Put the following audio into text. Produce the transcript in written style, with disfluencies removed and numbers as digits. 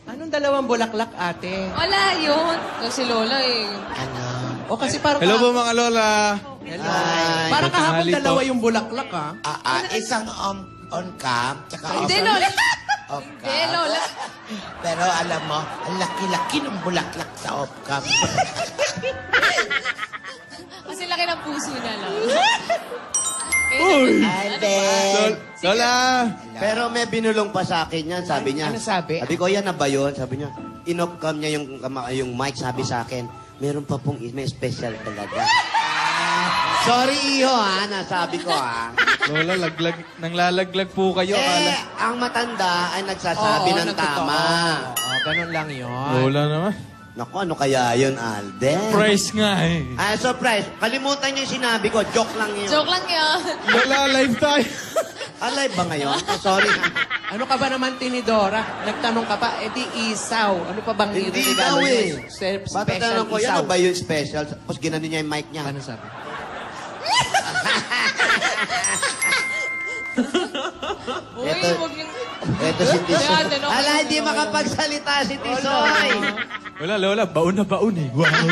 Anong dalawang bulaklak, ate? Wala yun. Kasi Lola eh. Ano? O kasi parang... Hello po mga lola. Hello. Ay, Parang kahapon tanghali po. dalawa yung bulaklak, ha? Isang on cam, tsaka off Hindi, Lola. off Hindi, cam. Lola. Pero alam mo, ang laki-laki ng bulaklak sa off cam. Kasi laki ng puso niya, Lola. Uy! Alden! Lola! Pero may binulong pa sa akin yan, sabi niya. Ano sabi? Sabi ko, yan na ba yun? Sabi niya, in-off-cam niya yung mic, sabi sa akin, meron pa pong may special talaga. Sorry, iho, nasabi ko, Lola, nanglalaglag po kayo. Akala. ang matanda ay nagsasabi ng tama. Oo, ganun lang yun. Lola naman. Naku, ano kaya yun, Alden? Price nga eh. Surprise. Kalimutan niyo yung sinabi ko. Joke lang yun. Joke lang yun. Lola, live tayo. Alive ba ngayon? Sorry. Ano ka ba naman, Tinidora? Nagtanong ka pa, di isaw. Ano pa bang Hindi regalo daw niya? eh. Special Patatanong ko, isaw. yan ba yung special? Tapos ginano niya yung mic niya. Ano sabi? Uy, Eto- huwag yung... Eto si Tisoy. Ayan, ano, Ala, hindi makapagsalita si Tisoy. Wala, Lola. Baon na baon eh. Wow.